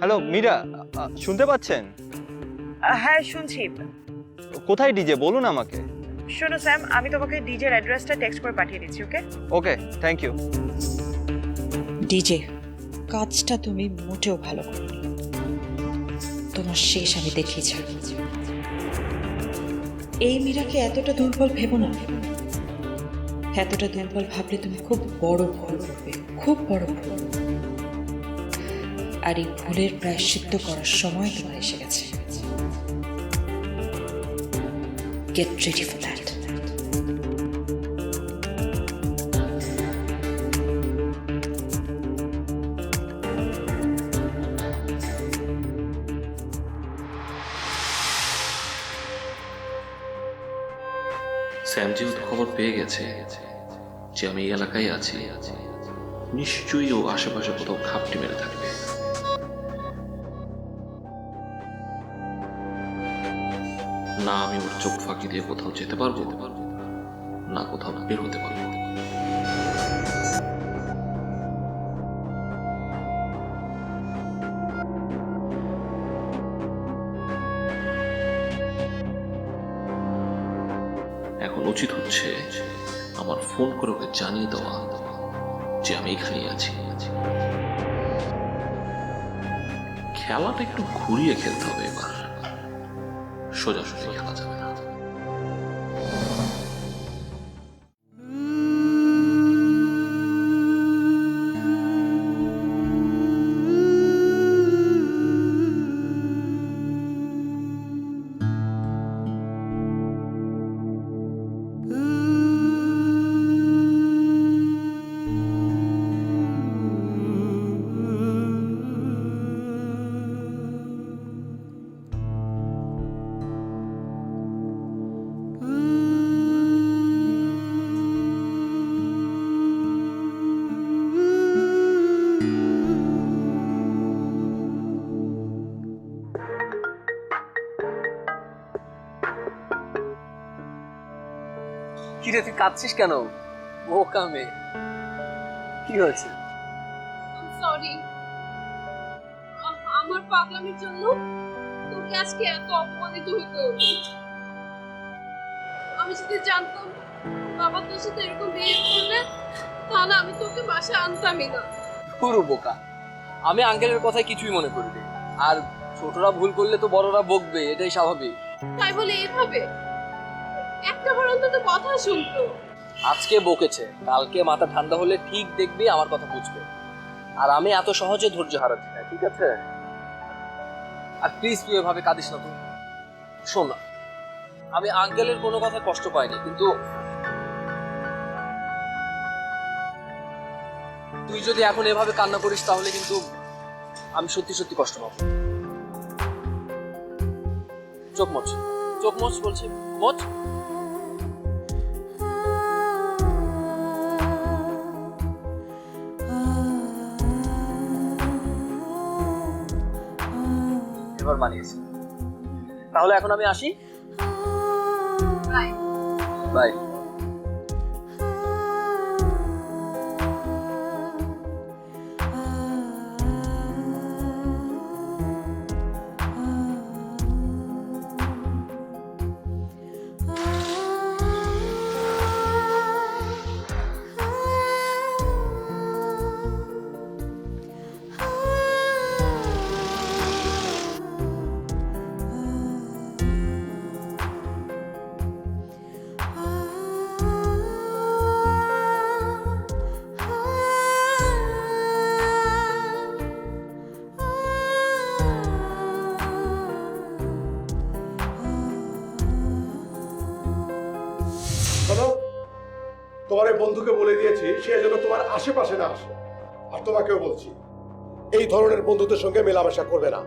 Hello Meera, শুনতে পাচ্ছেন? হ্যাঁ শুনছি। কোথায় ডিজে বলুন আমাকে। শোনো স্যাম, আমি তোমাকে ডিজের অ্যাড্রেসটা টেক্সট করে পাঠিয়ে দিচ্ছি, ওকে? ওকে, থ্যাংক ইউ। ডিজে, কাজটা তুমি মোটেও ভালো করোনি। তোমার শেষ আমি দেখেই ছাড়ব। এই মীরাকে এতটা দুর্বল ভেবো না। এতটা দুর্বল ভাবলে তুমি খুব বড় ভুল করবে, খুব বড় ভুল। আর এই ভুলের প্রায়শ্চিত্ত করার সময় তোমার এসে গেছে। Get ready for that. Sam যেহেতু খবর পেয়ে গেছে যে আমি এই এলাকায় আছি, নিশ্চয়ই ও আশেপাশে কোথাও খাপটি মেরে থাকবে। না আমি ওর চোখ ফাঁকি দিয়ে কোথাও যেতে পারবো, না কোথাও বের হতে পারবো। এখন উচিত হচ্ছে আমার ফোন করে ওকে জানিয়ে দেওয়া যে আমি এখানেই আছি। খেলাটা একটু ঘুরিয়ে খেলতে হবে এবার, সোজাসুজি খেলা যাবে না। কিরে তুই কাঁদছিস কেন? বোকা মেয়ে, কি হয়েছে? সরি, আমার পাগলামির জন্য তোকে আজকে এত অপমানিত হতে হলো। আমি যদি জানতাম বাবা তোর সাথে এরকম বিহেভ করবে, তাহলে আমি তোকে বাসায় আনতামই না। পুরো বোকা, আমি আঙ্কেলের কথায় কিছুই মনে করিনি। আর ছোটরা ভুল করলে তো বড়রা বকবে, এটাই স্বাভাবিক। তাই বলে এভাবে একটা বার অন্তত কথা শুনতো। আজকে বকেছে, কালকে মাথা ঠান্ডা হলে ঠিক দেখবি আমার কথা বুঝবে। আর আমি এত সহজে ধৈর্য হারাচ্ছি না, ঠিক আছে? আর প্লিজ তুই এভাবে কাঁদিস না। তুই শোন না, আমি আঙ্কেলের কোনো কথা কষ্ট পাইনি, কিন্তু তুই যদি এখন এভাবে কান্না করিস তাহলে কিন্তু আমি সত্যি সত্যি কষ্ট পাবো। চোখ মোচ, চোখ মোচ বলছি, মোচ। এবার মানিয়েছি, তাহলে এখন আমি আসি। বাই। বাই। শোনো, তোমার এই বন্ধুকে বলে দিয়েছি সে যেন তোমার আশেপাশে না আসে। আর তোমাকেও বলছি, এই ধরনের বন্ধুদের সঙ্গে মেলামেশা করবে না।